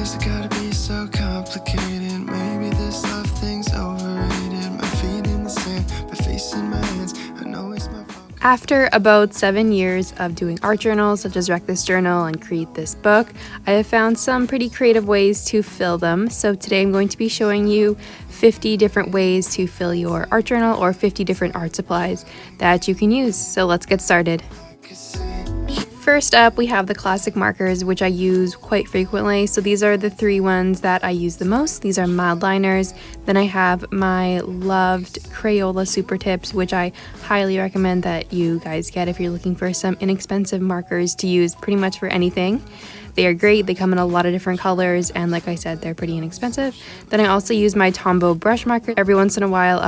does it gotta be so complicated? Maybe this love thing's overrated. My feet in the sand, my face in my hands. I know it's my fault. After about 7 years of doing art journals such as Wreck This Journal and Create This Book, I have found some pretty creative ways to fill them. So today I'm going to be showing you 50 different ways to fill your art journal or 50 different art supplies that you can use. So let's get started. First up, we have the classic markers, which I use quite frequently. So these are the 3 ones that I use the most. These are mild liners. Then I have my loved Crayola Super Tips, which I highly recommend that you guys get if you're looking for some inexpensive markers to use pretty much for anything. They are great. They come in a lot of different colors, and like I said, they're pretty inexpensive. Then I also use my Tombow brush marker every once in a while.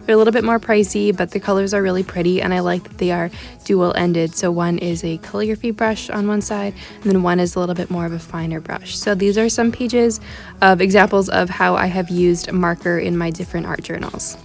They're a little bit more pricey, but the colors are really pretty, and I like that they are dual-ended. So one is a calligraphy brush on one side, and then one is a little bit more of a finer brush. So these are some pages of examples of how I have used marker in my different art journals.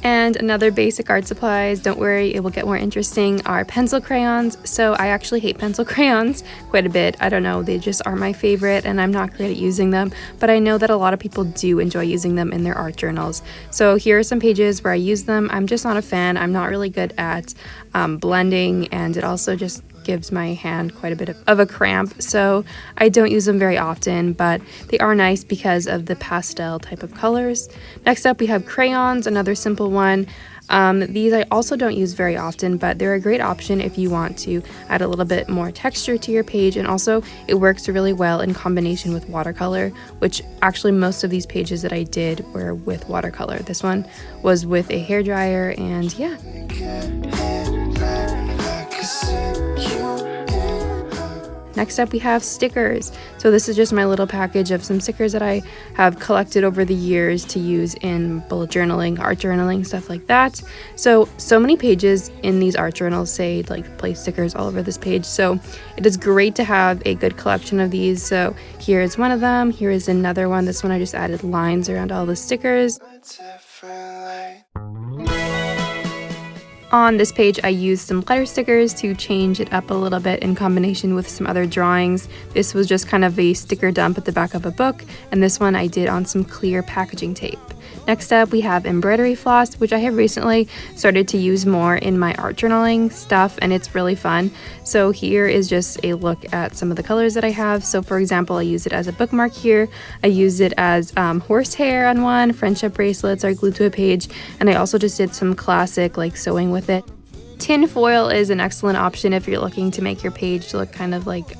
And another basic art supplies, don't worry, it will get more interesting, are pencil crayons. So I actually hate pencil crayons quite a bit. I don't know, they just aren't my favorite and I'm not great at using them, but I know that a lot of people do enjoy using them in their art journals. So here are some pages where I use them. I'm just not a fan. I'm not really good at blending, and it also just gives my hand quite a bit of a cramp, so I don't use them very often, but they are nice because of the pastel type of colors. Next up, we have crayons, another simple one. These I also don't use very often, but they're a great option if you want to add a little bit more texture to your page, and also it works really well in combination with watercolor, which actually most of these pages that I did were with watercolor. This one was with a hairdryer, and yeah. Next up, we have stickers. So this is just my little package of some stickers that I have collected over the years to use in bullet journaling, art journaling, stuff like that. So many pages in these art journals say like place stickers all over this page. So it is great to have a good collection of these. So here is one of them. Here is another one. This one I just added lines around all the stickers. On this page, I used some letter stickers to change it up a little bit in combination with some other drawings. This was just kind of a sticker dump at the back of a book, and this one I did on some clear packaging tape. Next up, we have embroidery floss, which I have recently started to use more in my art journaling stuff, and it's really fun. So here is just a look at some of the colors that I have. So for example, I use it as a bookmark here. I use it as horsehair on one, friendship bracelets are glued to a page, and I also just did some classic like sewing with it. Tin foil is an excellent option if you're looking to make your page look kind of like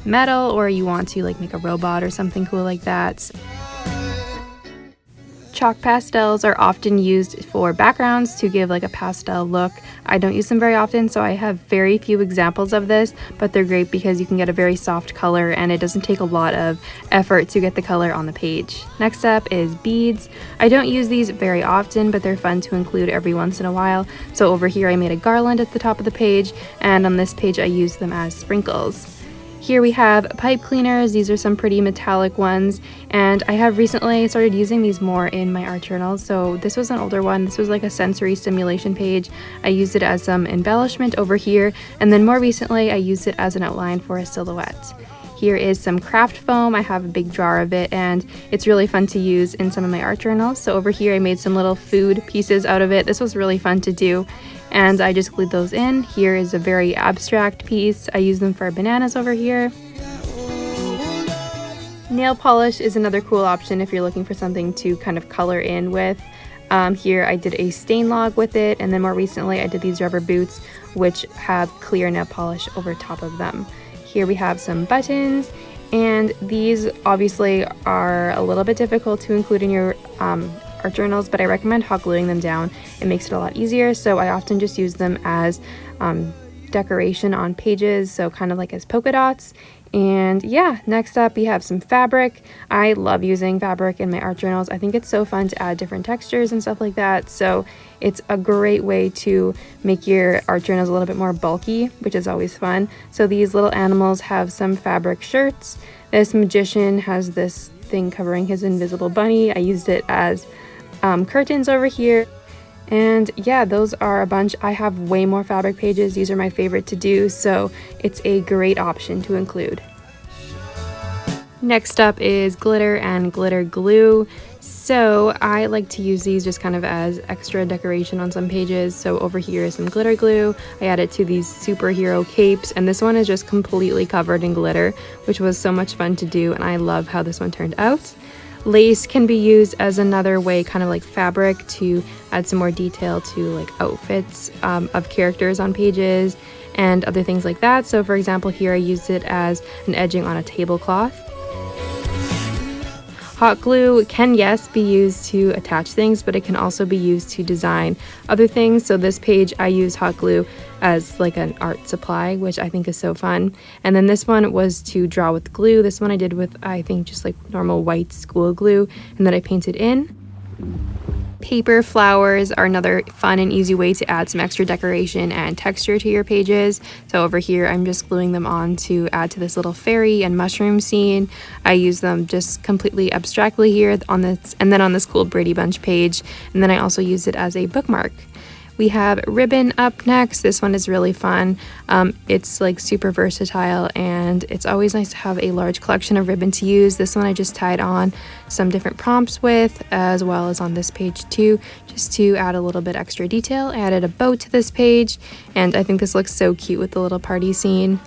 metal, or you want to like make a robot or something cool like that. Chalk pastels are often used for backgrounds to give like a pastel look. I don't use them very often, so I have very few examples of this, but they're great because you can get a very soft color and it doesn't take a lot of effort to get the color on the page. Next up is beads. I don't use these very often, but they're fun to include every once in a while. So over here I made a garland at the top of the page, and on this page I use them as sprinkles. Here we have pipe cleaners. These are some pretty metallic ones, and I have recently started using these more in my art journals. So this was an older one. This was like a sensory stimulation page. I used it as some embellishment over here, and then more recently I used it as an outline for a silhouette. Here is some craft foam. I have a big jar of it, and it's really fun to use in some of my art journals. So over here I made some little food pieces out of it. This was really fun to do, and I just glued those in. Here is a very abstract piece. I use them for bananas over here. Nail polish is another cool option if you're looking for something to kind of color in with. Here I did a stain log with it, and then more recently I did these rubber boots which have clear nail polish over top of them. Here we have some buttons, and these obviously are a little bit difficult to include in your art journals, but I recommend hot gluing them down. It makes it a lot easier, so I often just use them as decoration on pages, so kind of like as polka dots. And yeah, next up we have some fabric. I love using fabric in my art journals. I think it's so fun to add different textures and stuff like that. So it's a great way to make your art journals a little bit more bulky, which is always fun. So these little animals have some fabric shirts. This magician has this thing covering his invisible bunny. I used it as curtains over here. And yeah, those are a bunch. I have way more fabric pages. These are my favorite to do, so it's a great option to include. Next up is glitter and glitter glue. So I like to use these just kind of as extra decoration on some pages. So over here is some glitter glue. I added to these superhero capes, and this one is just completely covered in glitter, which was so much fun to do, and I love how this one turned out. Lace can be used as another way, kind of like fabric, to add some more detail to like outfits of characters on pages and other things like that. So for example, here I used it as an edging on a tablecloth. Hot glue can, yes, be used to attach things, but it can also be used to design other things. So this page, I used hot glue as like an art supply, which I think is so fun. And then this one was to draw with glue. This one I did with, I think, just like normal white school glue, and then I painted in. Paper flowers are another fun and easy way to add some extra decoration and texture to your pages. So over here, I'm just gluing them on to add to this little fairy and mushroom scene. I use them just completely abstractly here on this, and then on this cool Brady Bunch page. And then I also use it as a bookmark. We have ribbon up next. This one is really fun. It's like super versatile, and it's always nice to have a large collection of ribbon to use. This one I just tied on some different prompts with, as well as on this page too, just to add a little bit extra detail. I added a bow to this page, and I think this looks so cute with the little party scene.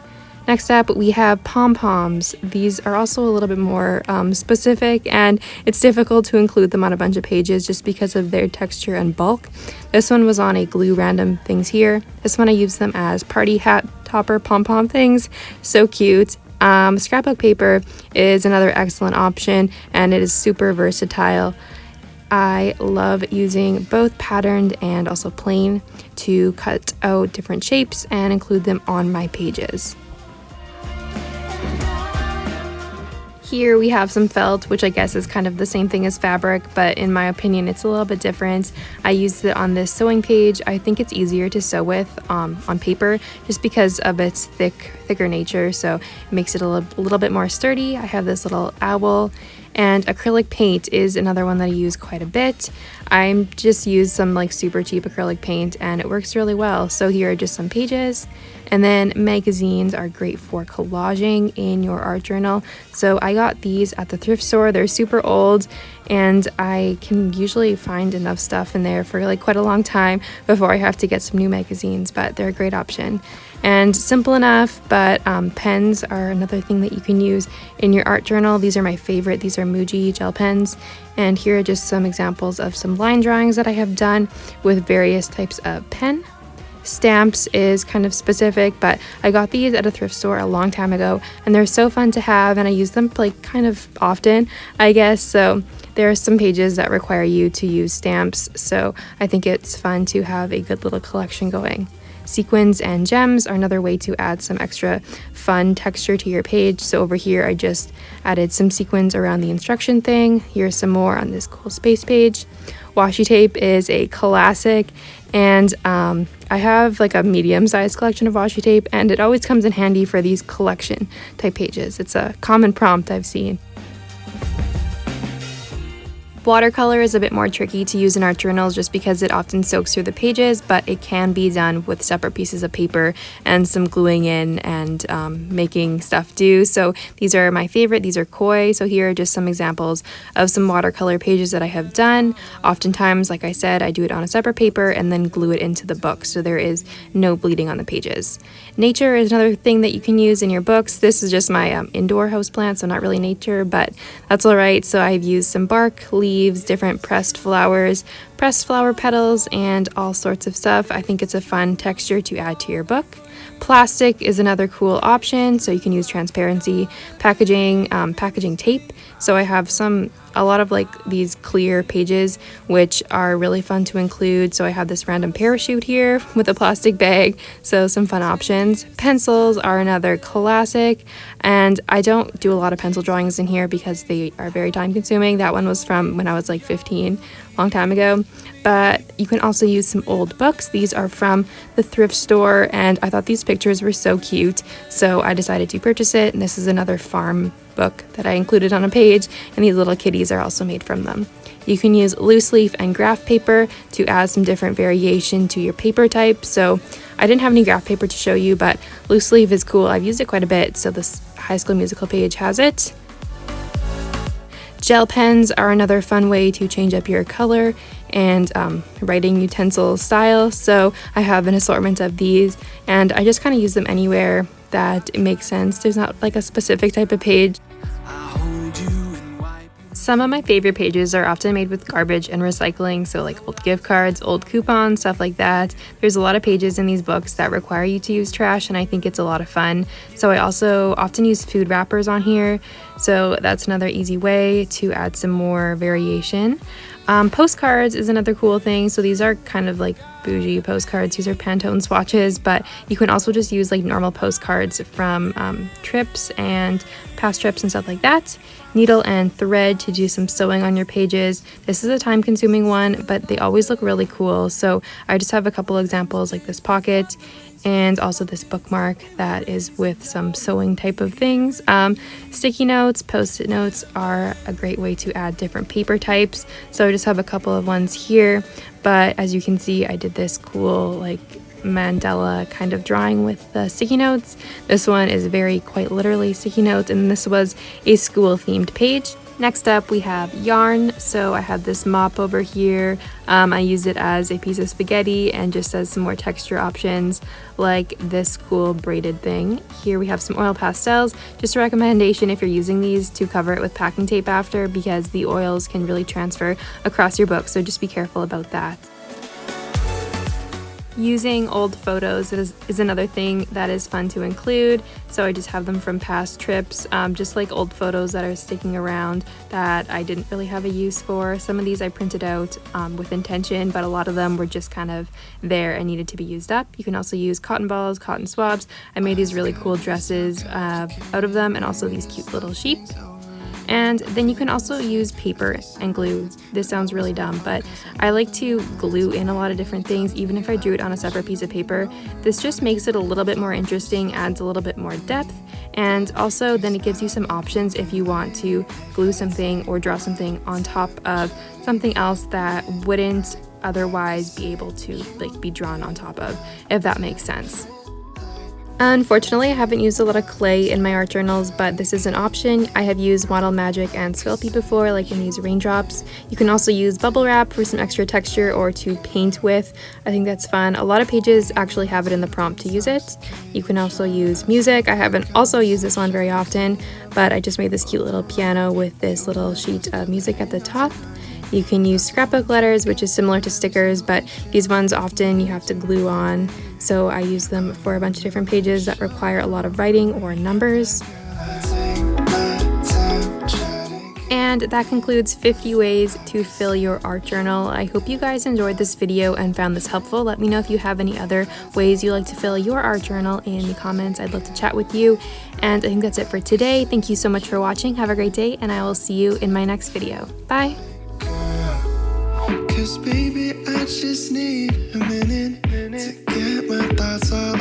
Next up, we have pom-poms. These are also a little bit more specific, and it's difficult to include them on a bunch of pages just because of their texture and bulk. This one was on a glue random things here. This one I used them as party hat topper pom-pom things. So cute. Scrapbook paper is another excellent option, and it is super versatile. I love using both patterned and also plain to cut out different shapes and include them on my pages. Here we have some felt, which I guess is kind of the same thing as fabric, but in my opinion it's a little bit different. I used it on this sewing page. I think it's easier to sew with on paper just because of its thicker nature, so it makes it a little bit more sturdy. I have this little owl, and acrylic paint is another one that I use quite a bit. I'm just used some like super cheap acrylic paint, and it works really well. So here are just some pages. And then magazines are great for collaging in your art journal. So I got these at the thrift store. They're super old, and I can usually find enough stuff in there for like quite a long time before I have to get some new magazines, but they're a great option. And simple enough, but pens are another thing that you can use in your art journal. These are my favorite. These are Muji gel pens. And here are just some examples of some line drawings that I have done with various types of pen. Stamps is kind of specific, but I got these at a thrift store a long time ago, and they're so fun to have, and I use them like kind of often, I guess. So there are some pages that require you to use stamps, so I think it's fun to have a good little collection going. Sequins and gems are another way to add some extra fun texture to your page. So over here I just added some sequins around the instruction thing. Here's some more on this cool space page. Washi tape is a classic, and I have like a medium-sized collection of washi tape, and it always comes in handy for these collection type pages. It's a common prompt I've seen. Watercolor is a bit more tricky to use in art journals just because it often soaks through the pages, but it can be done with separate pieces of paper and some gluing in and making stuff do. So these are my favorite. These are koi. So here are just some examples of some watercolor pages that I have done. Oftentimes, like I said, I do it on a separate paper and then glue it into the book, so there is no bleeding on the pages. Nature is another thing that you can use in your books. This is just my indoor houseplant, so not really nature, but that's all right. So I've used some bark, leaves, different pressed flowers, pressed flower petals, and all sorts of stuff. I think it's a fun texture to add to your book. Plastic is another cool option, so you can use transparency, packaging tape. So I have a lot of like these clear pages, which are really fun to include. So I have this random parachute here with a plastic bag, so some fun options. Pencils are another classic, and I don't do a lot of pencil drawings in here because they are very time consuming. That one was from when I was like 15, long time ago. But you can also use some old books. These are from the thrift store, and I thought these pictures were so cute, so I decided to purchase it. And this is another farm book that I included on a page, and these little kitties are also made from them. You can use loose leaf and graph paper to add some different variation to your paper type. So I didn't have any graph paper to show you, but loose leaf is cool. I've used it quite a bit, so this High School Musical page has it. Gel pens are another fun way to change up your color and writing utensil style. So I have an assortment of these, and I just kind of use them anywhere that it makes sense. There's not like a specific type of page. Some of my favorite pages are often made with garbage and recycling, so like old gift cards, old coupons, stuff like that. There's a lot of pages in these books that require you to use trash, and I think it's a lot of fun. So I also often use food wrappers on here, so that's another easy way to add some more variation. Postcards is another cool thing. So these are kind of like bougie postcards. These are Pantone swatches, but you can also just use like normal postcards from trips and past trips and stuff like that. Needle and thread to do some sewing on your pages. This is a time-consuming one, but they always look really cool. So I just have a couple examples like this pocket and also this bookmark that is with some sewing type of things. Sticky notes, post-it notes are a great way to add different paper types. So I just have a couple of ones here, but as you can see, I did this cool like mandala kind of drawing with the sticky notes. This one is very quite literally sticky notes, and this was a school themed page. Next up we have yarn. So I have this mop over here. I use it as a piece of spaghetti and just as some more texture options like this cool braided thing. Here we have some oil pastels. Just a recommendation if you're using these to cover it with packing tape after, because the oils can really transfer across your book, so just be careful about that. Using old photos is another thing that is fun to include. So I just have them from past trips, just like old photos that are sticking around that I didn't really have a use for. Some of these I printed out with intention, but a lot of them were just kind of there and needed to be used up. You can also use cotton balls, cotton swabs. I made these really cool dresses out of them, and also these cute little sheep. And then you can also use paper and glue. This sounds really dumb, but I like to glue in a lot of different things, even if I drew it on a separate piece of paper. This just makes it a little bit more interesting, adds a little bit more depth, and also then it gives you some options if you want to glue something or draw something on top of something else that wouldn't otherwise be able to like be drawn on top of, if that makes sense. Unfortunately, I haven't used a lot of clay in my art journals, but this is an option. I have used Model Magic and Sculpey before, like in these raindrops. You can also use bubble wrap for some extra texture or to paint with. I think that's fun. A lot of pages actually have it in the prompt to use it. You can also use music. I haven't also used this one very often, but I just made this cute little piano with this little sheet of music at the top. You can use scrapbook letters, which is similar to stickers, but these ones often you have to glue on. So I use them for a bunch of different pages that require a lot of writing or numbers. And that concludes 50 ways to fill your art journal. I hope you guys enjoyed this video and found this helpful. Let me know if you have any other ways you like to fill your art journal in the comments. I'd love to chat with you. And I think that's it for today. Thank you so much for watching. Have a great day, and I will see you in my next video. Bye! 'Cause baby, I just need a minute to get my thoughts all